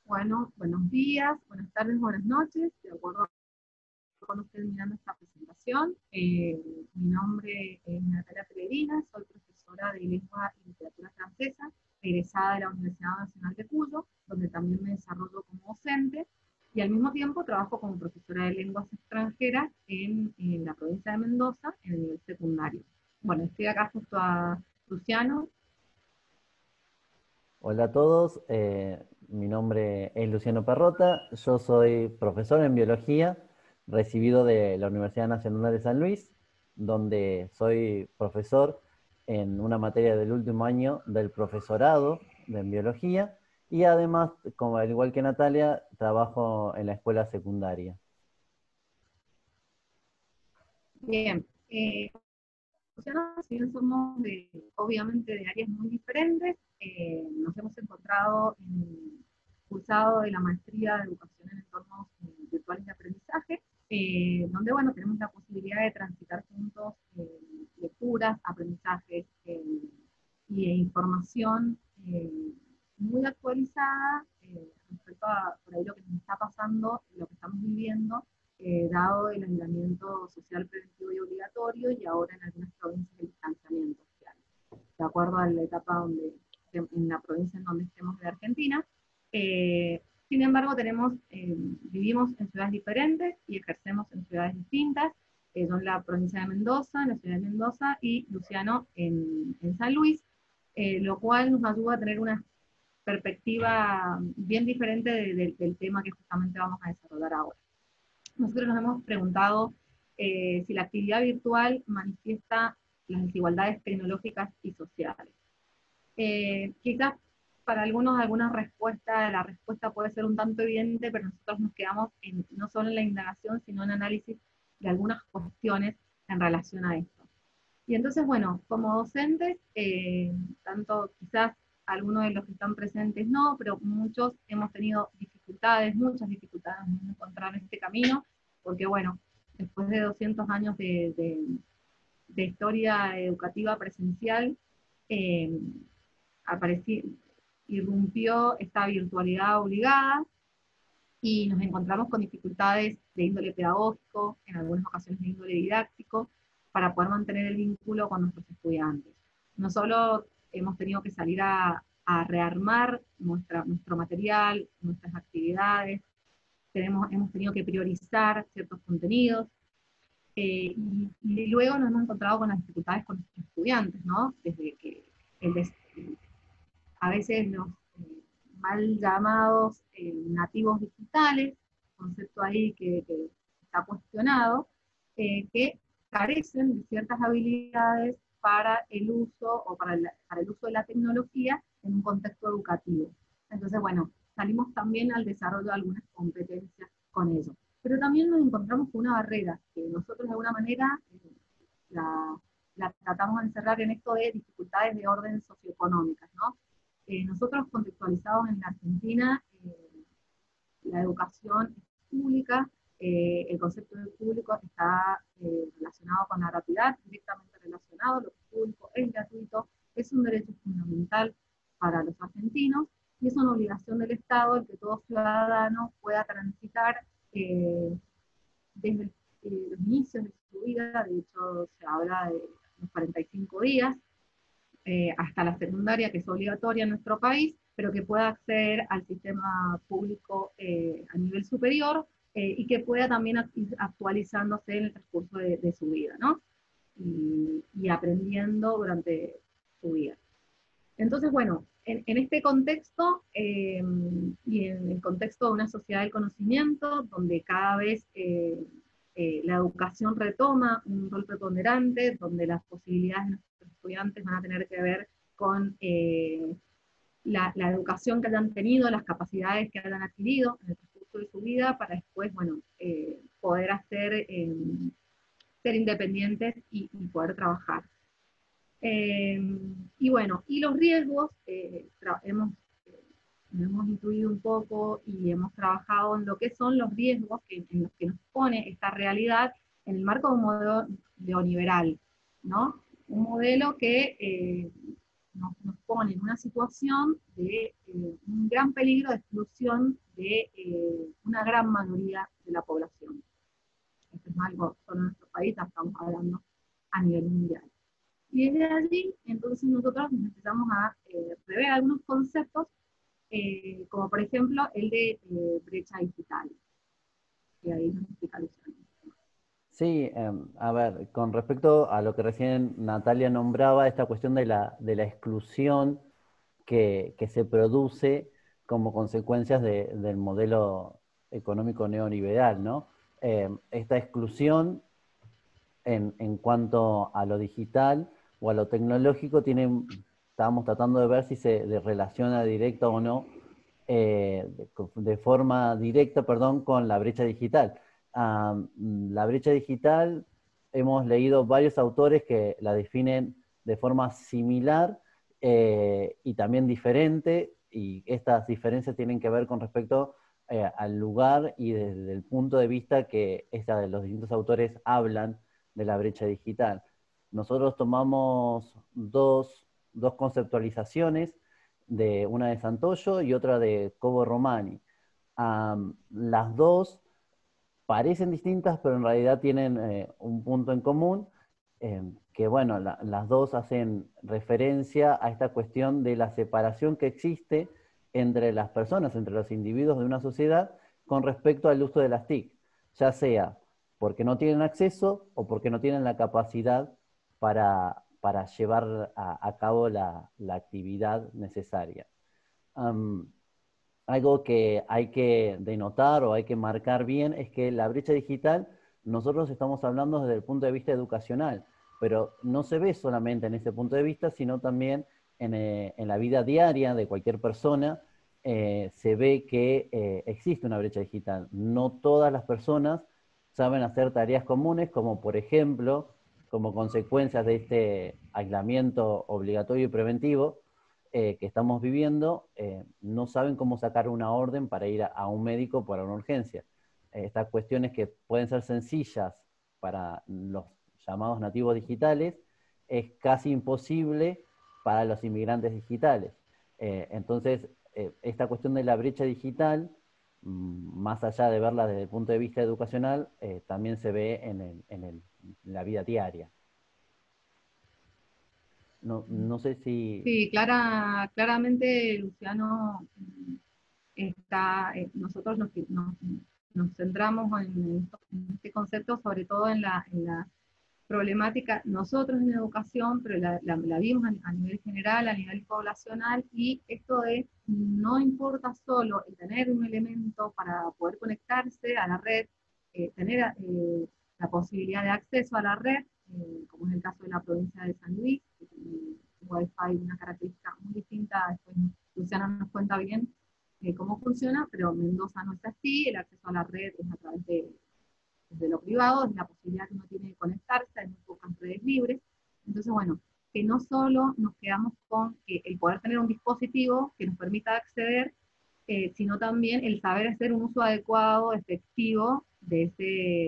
Bueno, buenos días, buenas tardes, buenas noches, de acuerdo a cuando esté terminando esta presentación. Mi nombre es Natalia Pellegrina, soy profesora de Lengua y Literatura Francesa, egresada de la Universidad Nacional de Cuyo, donde también me desarrollo como docente, y al mismo tiempo trabajo como profesora de lenguas extranjeras en la provincia de Mendoza, en el nivel secundario. Bueno, estoy acá justo a Luciano. Hola a todos, mi nombre es Luciano Perrota, yo soy profesor en biología, recibido de la Universidad Nacional de San Luis, donde soy profesor en una materia del último año del profesorado en biología y además, como al igual que Natalia, trabajo en la escuela secundaria. Bien, si bien somos obviamente de áreas muy diferentes, nos hemos encontrado en cursado de la maestría de educación en entornos virtuales de aprendizaje, donde bueno, tenemos la posibilidad de transitar juntos lecturas, aprendizajes y información muy actualizada respecto a por ahí lo que nos está pasando, lo que estamos viviendo, dado el aislamiento social preventivo y obligatorio, y ahora en algunas provincias el distanciamiento social, de acuerdo a la etapa en la provincia en donde estemos de Argentina. Sin embargo, vivimos en ciudades diferentes y ejercemos en ciudades distintas. Yo en la provincia de Mendoza, en la ciudad de Mendoza, y Luciano en San Luis, lo cual nos ayuda a tener una perspectiva bien diferente del tema que justamente vamos a desarrollar ahora. Nosotros nos hemos preguntado si la actividad virtual manifiesta las desigualdades tecnológicas y sociales. Quizás para algunos alguna respuesta, la respuesta puede ser un tanto evidente, pero nosotros nos quedamos no solo en la indagación, sino en análisis de algunas cuestiones en relación a esto. Y entonces, bueno, como docentes, tanto quizás algunos de los que están presentes no, pero muchos hemos tenido dificultades, muchas dificultades en encontrar este camino, porque bueno, después de 200 años de historia educativa presencial, eh, apareció, irrumpió esta virtualidad obligada, y nos encontramos con dificultades de índole pedagógico, en algunas ocasiones de índole didáctico, para poder mantener el vínculo con nuestros estudiantes. No solo hemos tenido que salir a rearmar nuestro material, nuestras actividades, hemos tenido que priorizar ciertos contenidos, y luego nos hemos encontrado con las dificultades con nuestros estudiantes, ¿no? Desde que el a veces los mal llamados nativos digitales, concepto ahí que está cuestionado, que carecen de ciertas habilidades para el uso o para el uso de la tecnología en un contexto educativo. Entonces, bueno, salimos también al desarrollo de algunas competencias con ello. Pero también nos encontramos con una barrera que nosotros de alguna manera la, la tratamos de encerrar en esto de dificultades de orden socioeconómicas, ¿no? Nosotros contextualizados en la Argentina, la educación es pública, el concepto de público está relacionado con la gratuidad, directamente relacionado, lo que es público es gratuito, es un derecho fundamental para los argentinos, y es una obligación del Estado el que todo ciudadano pueda transitar desde los inicios de su vida. De hecho se habla de los 45 días, hasta la secundaria, que es obligatoria en nuestro país, pero que pueda acceder al sistema público a nivel superior, y que pueda también ir actualizándose en el transcurso de su vida, ¿no? Y aprendiendo durante su vida. Entonces, bueno, en este contexto, y en el contexto de una sociedad del conocimiento, donde cada vez la educación retoma un rol preponderante, donde las posibilidades de nuestros estudiantes van a tener que ver con la educación que hayan tenido, las capacidades que hayan adquirido en el transcurso de su vida, para después, bueno, poder ser independientes y poder trabajar. Eh, y bueno, y los riesgos, hemos intuido un poco y hemos trabajado en lo que son los riesgos en los que nos pone esta realidad en el marco de un modelo neoliberal, ¿no? Un modelo que nos pone en una situación de un gran peligro de exclusión de una gran mayoría de la población. Esto es algo solo en nuestro país, estamos hablando a nivel mundial. Y desde allí, entonces nosotros empezamos a prever algunos conceptos, como por ejemplo el de brecha digital. Y ahí nos explica Luciano. Sí, a ver, con respecto a lo que recién Natalia nombraba, esta cuestión de la exclusión que se produce como consecuencias del modelo económico neoliberal, ¿no? Esta exclusión en cuanto a lo digital o a lo tecnológico, estábamos tratando de ver si se relaciona directa o no, de forma directa, perdón, con la brecha digital. La brecha digital, hemos leído varios autores que la definen de forma similar y también diferente, y estas diferencias tienen que ver con respecto al lugar y desde el punto de vista que los distintos autores hablan de la brecha digital. Nosotros tomamos dos conceptualizaciones, una de Santollo y otra de Cobo Romani. Las dos parecen distintas, pero en realidad tienen un punto en común, que bueno, las dos hacen referencia a esta cuestión de la separación que existe entre las personas, entre los individuos de una sociedad, con respecto al uso de las TIC, ya sea porque no tienen acceso o porque no tienen la capacidad para llevar a cabo la actividad necesaria. Algo que hay que denotar o hay que marcar bien es que la brecha digital, nosotros estamos hablando desde el punto de vista educacional, pero no se ve solamente en ese punto de vista, sino también en la vida diaria de cualquier persona. Se ve que existe una brecha digital. No todas las personas saben hacer tareas comunes, como por ejemplo, como consecuencias de este aislamiento obligatorio y preventivo, que estamos viviendo, no saben cómo sacar una orden para ir a un médico para una urgencia. Estas cuestiones que pueden ser sencillas para los llamados nativos digitales, es casi imposible para los inmigrantes digitales. Entonces, esta cuestión de la brecha digital, más allá de verla desde el punto de vista educacional, también se ve en la vida diaria. No sé si... Sí, claramente Luciano nosotros nos centramos en este concepto, sobre todo en la problemática, nosotros en educación, pero la vimos a nivel general, a nivel poblacional, y esto es, no importa solo el tener un elemento para poder conectarse a la red, tener la posibilidad de acceso a la red, como es el caso de la provincia de San Luis, que tiene Wi-Fi, una característica muy distinta, después Luciana nos cuenta bien cómo funciona, pero Mendoza no es así, el acceso a la red es a través de lo privado, es la posibilidad que uno tiene de conectarse, hay muy pocas redes libres. Entonces, bueno, que no solo nos quedamos con el poder tener un dispositivo que nos permita acceder, sino también el saber hacer un uso adecuado, efectivo de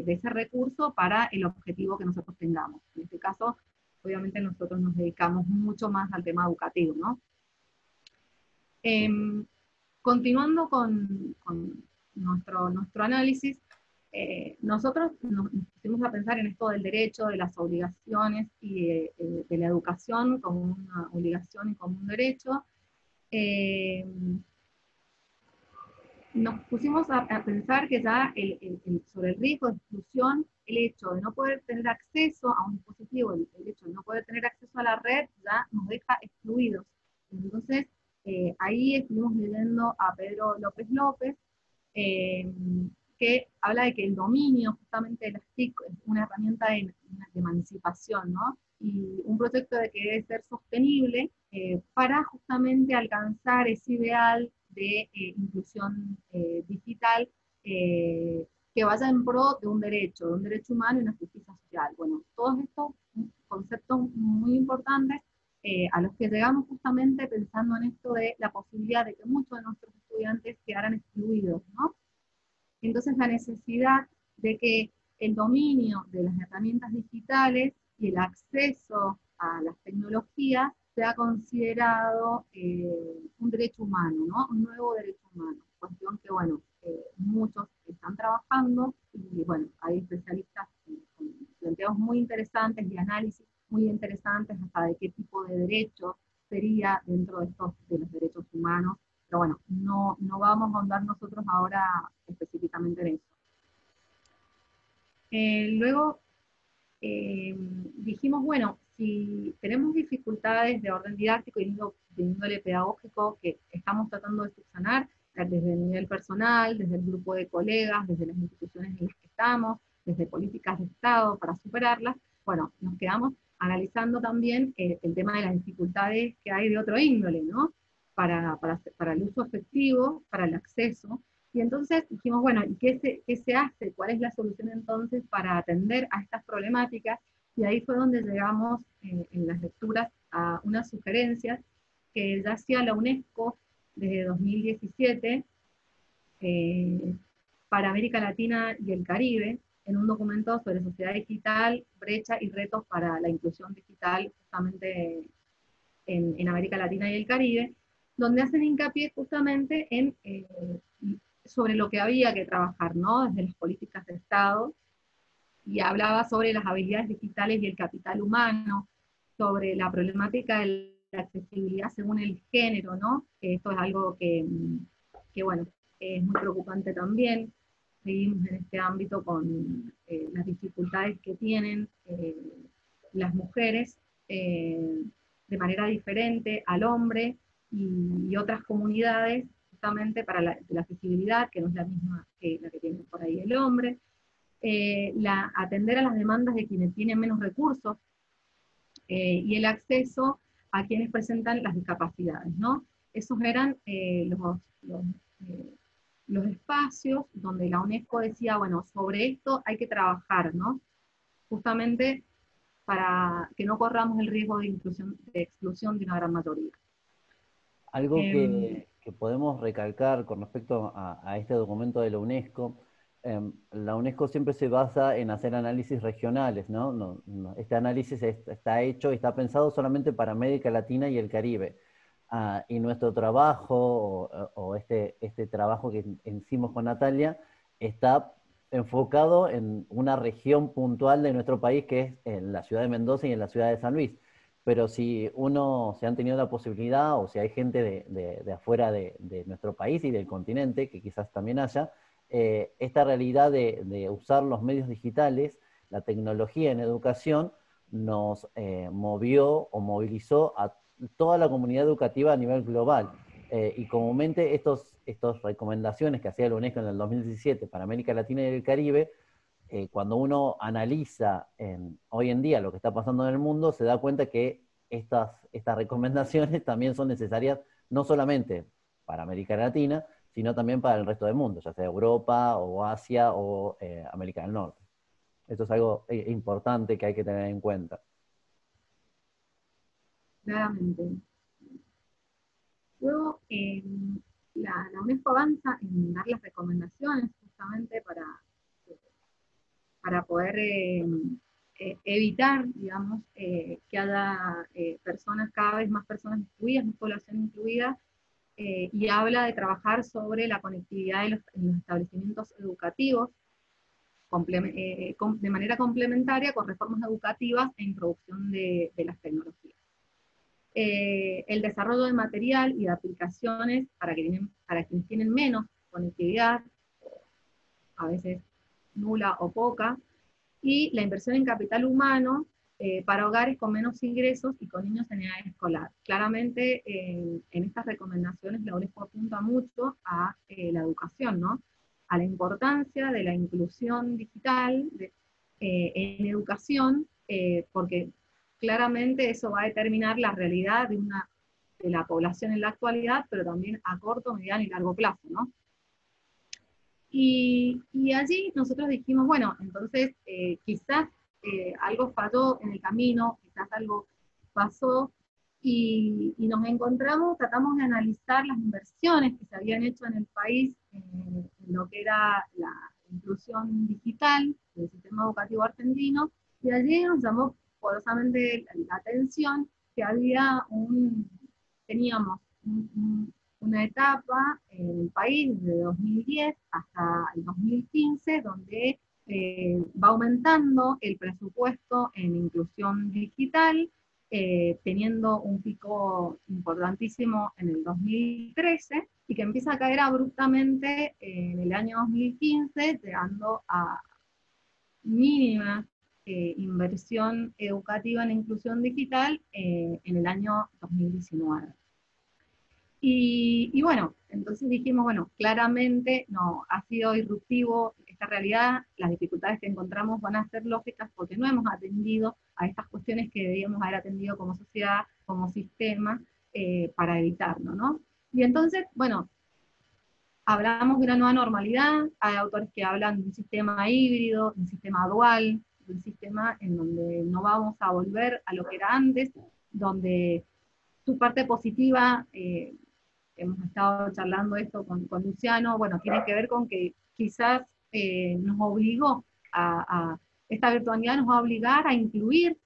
ese recurso para el objetivo que nosotros tengamos. En este caso, obviamente nosotros nos dedicamos mucho más al tema educativo, ¿no? Continuando con nuestro análisis, nosotros nos pusimos a pensar en esto del derecho, de las obligaciones y de la educación como una obligación y como un derecho. Nos pusimos a pensar que ya sobre el riesgo de exclusión, el hecho de no poder tener acceso a un dispositivo, el hecho de no poder tener acceso a la red, ya nos deja excluidos. Entonces, ahí estuvimos leyendo a Pedro López López, que habla de que el dominio justamente de las TIC es una herramienta de emancipación, ¿no? Y un proyecto de que debe ser sostenible para justamente alcanzar ese ideal de inclusión digital que vaya en pro de un derecho humano y una justicia social. Bueno, todos estos conceptos muy importantes a los que llegamos justamente pensando en esto de la posibilidad de que muchos de nuestros estudiantes quedaran excluidos, ¿no? Entonces la necesidad de que el dominio de las herramientas digitales y el acceso a las tecnologías sea considerado un derecho humano, ¿no? Un nuevo derecho humano. Cuestión que, bueno, muchos están trabajando y, bueno, hay especialistas con planteos muy interesantes y análisis muy interesantes hasta de qué tipo de derecho sería dentro de estos, de los derechos humanos. Pero bueno, no vamos a ahondar nosotros ahora específicamente en eso. Luego, dijimos, bueno, si tenemos dificultades de orden didáctico y de índole pedagógico que estamos tratando de subsanar desde el nivel personal, desde el grupo de colegas, desde las instituciones en las que estamos, desde políticas de Estado para superarlas, bueno, nos quedamos analizando también el tema de las dificultades que hay de otro índole, ¿no? Para el uso efectivo, para el acceso, y entonces dijimos, bueno, ¿y qué se hace? ¿Cuál es la solución entonces para atender a estas problemáticas? Y ahí fue donde llegamos en las lecturas a unas sugerencias que ya hacía la UNESCO desde 2017 eh, para América Latina y el Caribe, en un documento sobre sociedad digital, brecha y retos para la inclusión digital justamente en América Latina y el Caribe, donde hacen hincapié justamente en sobre lo que había que trabajar, ¿no? Desde las políticas de Estado, y hablaba sobre las habilidades digitales y el capital humano, sobre la problemática de la accesibilidad según el género, ¿no? Esto es algo que bueno, es muy preocupante también. Seguimos en este ámbito con las dificultades que tienen las mujeres de manera diferente al hombre y otras comunidades, justamente para la accesibilidad, que no es la misma que la que tiene por ahí el hombre, atender a las demandas de quienes tienen menos recursos y el acceso a quienes presentan las discapacidades, ¿no? Esos eran eh, los espacios donde la UNESCO decía, bueno, sobre esto hay que trabajar, ¿no? Justamente para que no corramos el riesgo de exclusión de una gran mayoría. Algo que podemos recalcar con respecto a este documento de la UNESCO, la UNESCO siempre se basa en hacer análisis regionales, ¿no? Este análisis está hecho y está pensado solamente para América Latina y el Caribe. Y nuestro trabajo, o este trabajo que hicimos con Natalia, está enfocado en una región puntual de nuestro país, que es en la ciudad de Mendoza y en la ciudad de San Luis. Pero si han tenido la posibilidad, o si hay gente de afuera de nuestro país y del continente, que quizás también haya, esta realidad de usar los medios digitales, la tecnología en educación, nos movió o movilizó a toda la comunidad educativa a nivel global. Y comúnmente estas recomendaciones que hacía la UNESCO en el 2017 para América Latina y el Caribe, cuando uno analiza hoy en día lo que está pasando en el mundo, se da cuenta que estas recomendaciones también son necesarias no solamente para América Latina, sino también para el resto del mundo, ya sea Europa o Asia o América del Norte. Esto es algo importante que hay que tener en cuenta. Claramente. Luego, la UNESCO avanza en dar las recomendaciones justamente para poder evitar, digamos, que haya personas, cada vez más personas incluidas, más población incluida, y habla de trabajar sobre la conectividad en los establecimientos educativos de manera complementaria con reformas educativas e introducción de las tecnologías. El desarrollo de material y de aplicaciones para quienes tienen menos conectividad, a veces nula o poca, y la inversión en capital humano para hogares con menos ingresos y con niños en edad escolar. Claramente, en estas recomendaciones la UNESCO apunta mucho a la educación, ¿no? A la importancia de la inclusión digital en educación, porque claramente eso va a determinar la realidad de la población en la actualidad, pero también a corto, mediano y largo plazo, ¿no? Y allí nosotros dijimos, bueno, entonces quizás algo falló en el camino, quizás algo pasó, y nos encontramos, tratamos de analizar las inversiones que se habían hecho en el país en lo que era la inclusión digital del sistema educativo argentino, y allí nos llamó poderosamente la atención que teníamos una etapa en el país de 2010 hasta el 2015, donde va aumentando el presupuesto en inclusión digital, teniendo un pico importantísimo en el 2013, y que empieza a caer abruptamente en el año 2015, llegando a mínima inversión educativa en inclusión digital en el año 2019. Y bueno, entonces dijimos, bueno, claramente no, ha sido disruptivo esta realidad, las dificultades que encontramos van a ser lógicas porque no hemos atendido a estas cuestiones que debíamos haber atendido como sociedad, como sistema, para evitarlo, ¿no? Y entonces, bueno, hablamos de una nueva normalidad, hay autores que hablan de un sistema híbrido, de un sistema dual, de un sistema en donde no vamos a volver a lo que era antes, donde su parte positiva, hemos estado charlando esto con Luciano, bueno, tiene que ver con que quizás nos obligó esta virtualidad nos va a obligar a incluir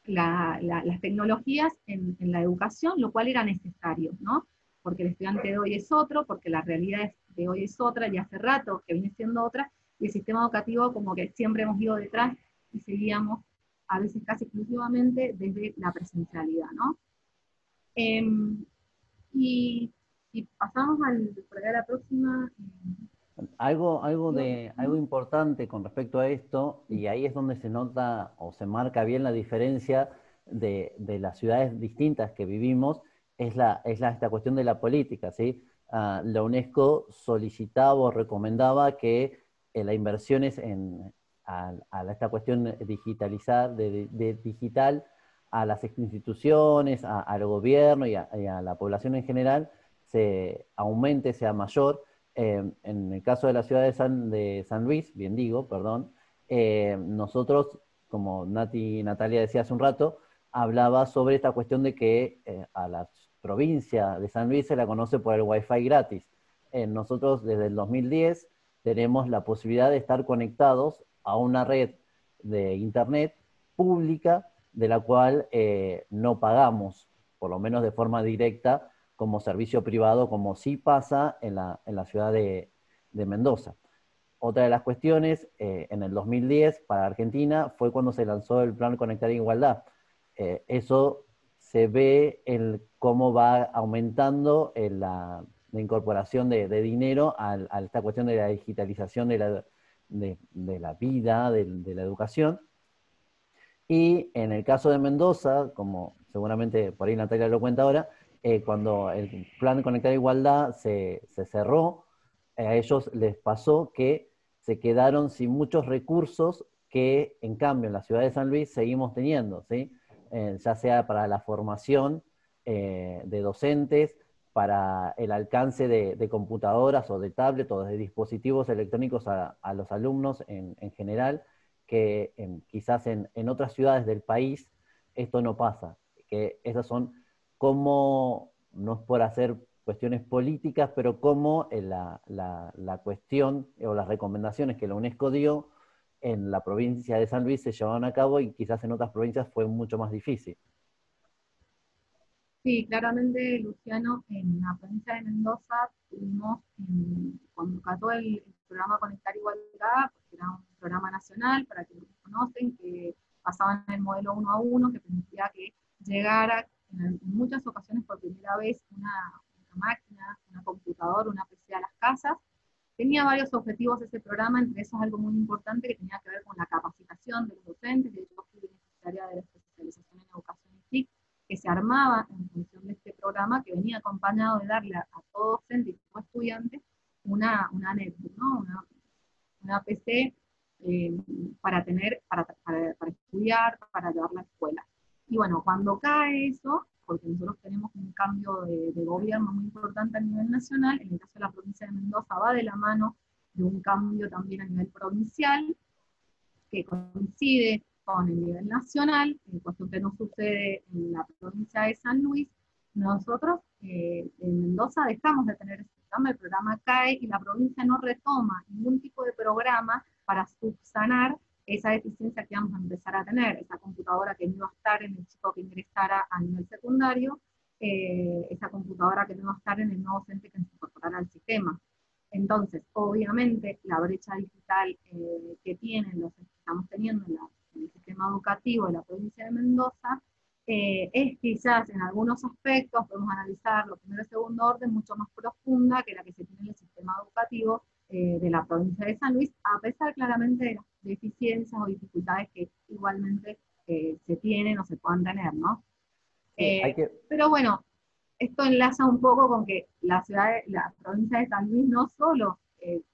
las tecnologías en la educación, lo cual era necesario, ¿no? Porque el estudiante de hoy es otro, porque la realidad de hoy es otra, y hace rato que viene siendo otra, y el sistema educativo como que siempre hemos ido detrás y seguíamos a veces casi exclusivamente desde la presencialidad, ¿no? Y si pasamos por acá a la próxima. Algo importante con respecto a esto, y ahí es donde se nota o se marca bien la diferencia de las ciudades distintas que vivimos, esta cuestión de la política, ¿sí? La UNESCO solicitaba o recomendaba que las inversiones a esta cuestión digitalizar, de digital, a las instituciones, al gobierno y a la población en general, se aumente, sea mayor. En el caso de la ciudad de San Luis, bien digo, perdón, nosotros, como Natalia decía hace un rato, hablaba sobre esta cuestión de que a la provincia de San Luis se la conoce por el Wi-Fi gratis. Nosotros desde el 2010 tenemos la posibilidad de estar conectados a una red de internet pública de la cual no pagamos, por lo menos de forma directa, como servicio privado, como sí pasa en la ciudad de Mendoza. Otra de las cuestiones, en el 2010, para Argentina, fue cuando se lanzó el Plan Conectar Igualdad. Eso se ve en cómo va aumentando la incorporación de dinero a esta cuestión de la digitalización de la vida, de la educación. Y en el caso de Mendoza, como seguramente por ahí Natalia lo cuenta ahora, cuando el plan Conectar Igualdad se cerró, a ellos les pasó que se quedaron sin muchos recursos que en cambio en la ciudad de San Luis seguimos teniendo, ¿sí? Ya sea para la formación de docentes, para el alcance de computadoras o de tablets o de dispositivos electrónicos a los alumnos en general, que quizás en otras ciudades del país esto no pasa, que esas son como, no es por hacer cuestiones políticas, pero como la cuestión o las recomendaciones que la UNESCO dio en la provincia de San Luis se llevaron a cabo y quizás en otras provincias fue mucho más difícil. Sí, claramente, Luciano, en la provincia de Mendoza tuvimos, cuando cató el programa Conectar Igualdad, porque era un programa nacional, para que lo conocen, que basaba en el modelo 1 a 1, que permitía que llegara en muchas ocasiones por primera vez una máquina, una computadora, una PC a las casas. Tenía varios objetivos ese programa, entre esos algo muy importante que tenía que ver con la capacitación de los docentes. De hecho, fui beneficiaria de la especialización en educación y TIC, que se armaba en función de este programa, que venía acompañado de darle a todo docente y todo estudiante una netbook, ¿no? Una PC para estudiar, para llevar la escuela. Y bueno, cuando cae eso, porque nosotros tenemos un cambio de gobierno muy importante a nivel nacional, en el caso de la provincia de Mendoza va de la mano de un cambio también a nivel provincial, que coincide con el nivel nacional, cuestión que no sucede en la provincia de San Luis. Nosotros en Mendoza dejamos de tener ese programa, el programa cae y la provincia no retoma ningún tipo de programa para subsanar esa deficiencia que vamos a empezar a tener, esa computadora que no iba a estar en el chico que ingresara a nivel secundario, esa computadora que no va a estar en el nuevo docente que se incorporará al sistema. Entonces, obviamente, la brecha digital que tienen los que estamos teniendo en el sistema educativo de la provincia de Mendoza es quizás en algunos aspectos, podemos analizarlo primero y segundo orden, mucho más profunda que la que se tiene en el sistema educativo de la provincia de San Luis, a pesar claramente de las deficiencias o dificultades que igualmente se tienen o se puedan tener, ¿no? Sí, Pero bueno, esto enlaza un poco con que la provincia de San Luis no solo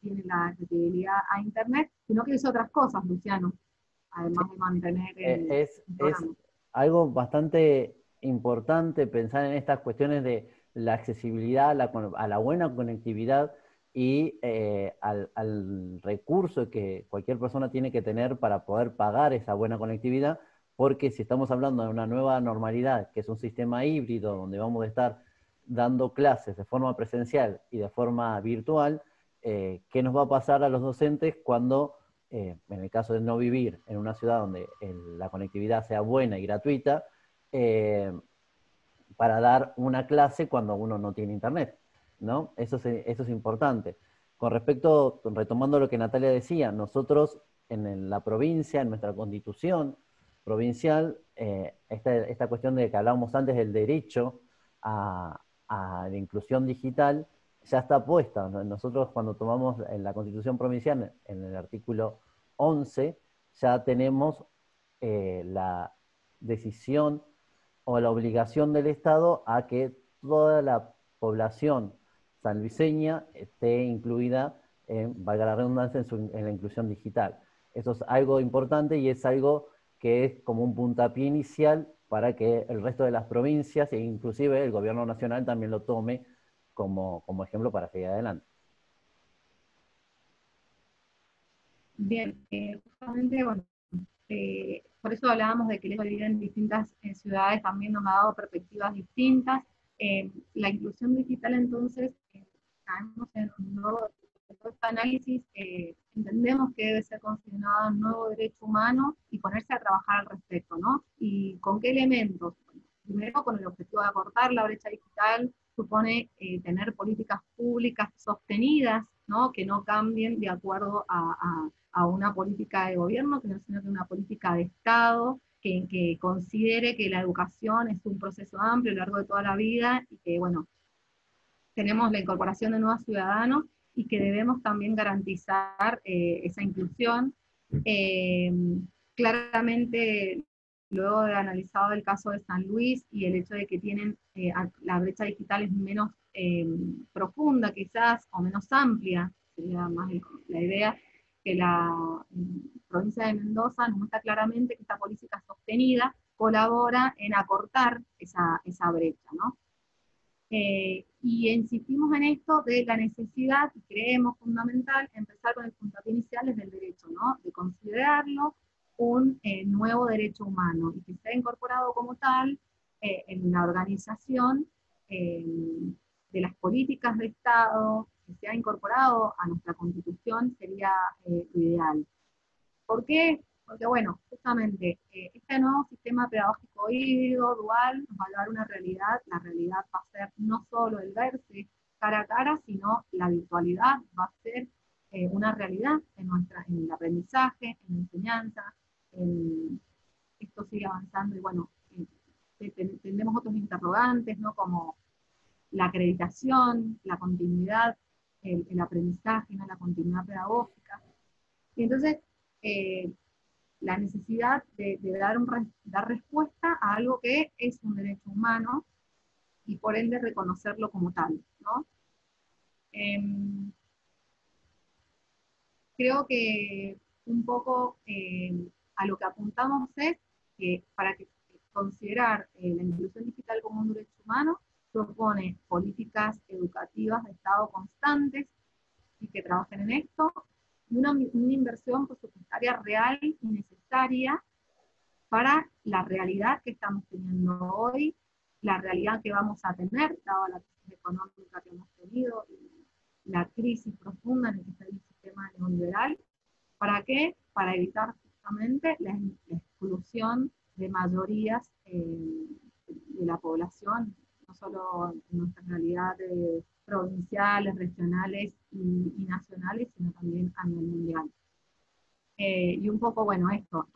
tiene la accesibilidad a Internet, sino que hizo otras cosas, Luciano, además de mantener el es programa. algo bastante importante pensar en estas cuestiones de la accesibilidad a la buena conectividad y al recurso que cualquier persona tiene que tener para poder pagar esa buena conectividad, porque si estamos hablando de una nueva normalidad, que es un sistema híbrido donde vamos a estar dando clases de forma presencial y de forma virtual, ¿qué nos va a pasar a los docentes cuando en el caso de no vivir en una ciudad donde la conectividad sea buena y gratuita, eh, para dar una clase cuando uno no tiene internet, ¿no? Eso es importante. Con respecto, retomando lo que Natalia decía, nosotros en la provincia, en nuestra constitución provincial, esta cuestión de que hablábamos antes del derecho a la inclusión digital, ya está puesta. Nosotros cuando tomamos en la constitución provincial, en el artículo 11, ya tenemos la decisión o la obligación del Estado a que toda la población sanluiseña esté incluida, valga la redundancia, en la inclusión digital. Eso es algo importante y es algo que es como un puntapié inicial para que el resto de las provincias e inclusive el gobierno nacional también lo tome como ejemplo para seguir adelante. Bien, justamente, bueno, por eso hablábamos de que el hecho de vivir en distintas ciudades también nos ha dado perspectivas distintas. La inclusión digital, entonces, caemos en un nuevo este análisis, entendemos que debe ser considerado un nuevo derecho humano y ponerse a trabajar al respecto, ¿no? ¿Y con qué elementos? Bueno, primero, con el objetivo de acortar la brecha digital, supone tener políticas públicas sostenidas, ¿no? Que no cambien de acuerdo a una política de gobierno, sino que una política de Estado, que considere que la educación es un proceso amplio a lo largo de toda la vida y que, bueno, tenemos la incorporación de nuevos ciudadanos y que debemos también garantizar esa inclusión. Eh, Claramente, luego de analizado el caso de San Luis y el hecho de que tienen la brecha digital es menos profunda quizás, o menos amplia, sería más la idea, que la provincia de Mendoza nos muestra claramente que esta política sostenida colabora en acortar esa brecha, ¿no? Y insistimos en esto de la necesidad, y creemos fundamental, empezar con el puntapié inicial desde el derecho, ¿no? De considerarlo un nuevo derecho humano y que sea incorporado como tal en la organización eh, de las políticas de Estado, que sea incorporado a nuestra Constitución, sería lo ideal. ¿Por qué? Porque, bueno, justamente este nuevo sistema pedagógico híbrido, dual, nos va a dar una realidad. La realidad va a ser no solo el verse cara a cara, sino la virtualidad va a ser una realidad en el aprendizaje, en la enseñanza. Esto sigue avanzando y, bueno, tenemos otros interrogantes, ¿no? Como la acreditación, la continuidad, el aprendizaje, ¿no? La continuidad pedagógica. Y entonces, eh, la necesidad de dar respuesta a algo que es un derecho humano y por ende reconocerlo como tal, ¿no? Creo que un poco a lo que apuntamos es que para que considerar la inclusión digital como un derecho humano propone políticas educativas de Estado constantes y que trabajen en esto, y una inversión presupuestaria real y necesaria para la realidad que estamos teniendo hoy, la realidad que vamos a tener, dada la crisis económica que hemos tenido y la crisis profunda en la que está el sistema neoliberal. ¿Para qué? Para evitar justamente la exclusión de mayorías de la población, no solo en nuestras realidades provinciales, regionales y nacionales, sino también a nivel mundial. Y un poco, bueno, esto,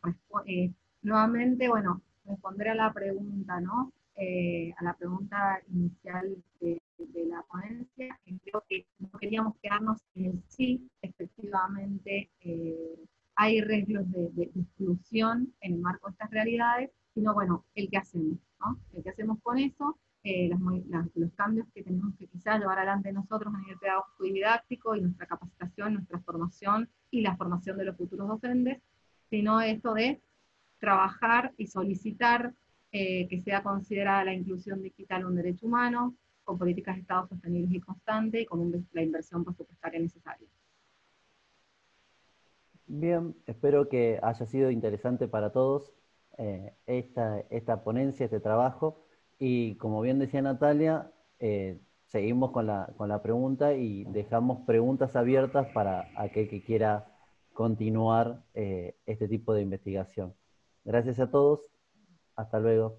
nuevamente, bueno, responder a la pregunta, ¿no? A la pregunta inicial de la ponencia, creo que no queríamos quedarnos en el sí, efectivamente, hay riesgos de exclusión en el marco de estas realidades, sino, bueno, el que hacemos, ¿no? El que hacemos con eso, los cambios que tenemos que quizás llevar adelante nosotros a nivel pedagógico y didáctico, y nuestra capacitación, nuestra formación y la formación de los futuros docentes, sino esto de trabajar y solicitar que sea considerada la inclusión digital un derecho humano, con políticas de Estado sostenibles y constantes, y con la inversión presupuestaria necesaria. Bien, espero que haya sido interesante para todos esta ponencia, este trabajo. Y como bien decía Natalia, seguimos con la pregunta y dejamos preguntas abiertas para aquel que quiera continuar este tipo de investigación. Gracias a todos, hasta luego.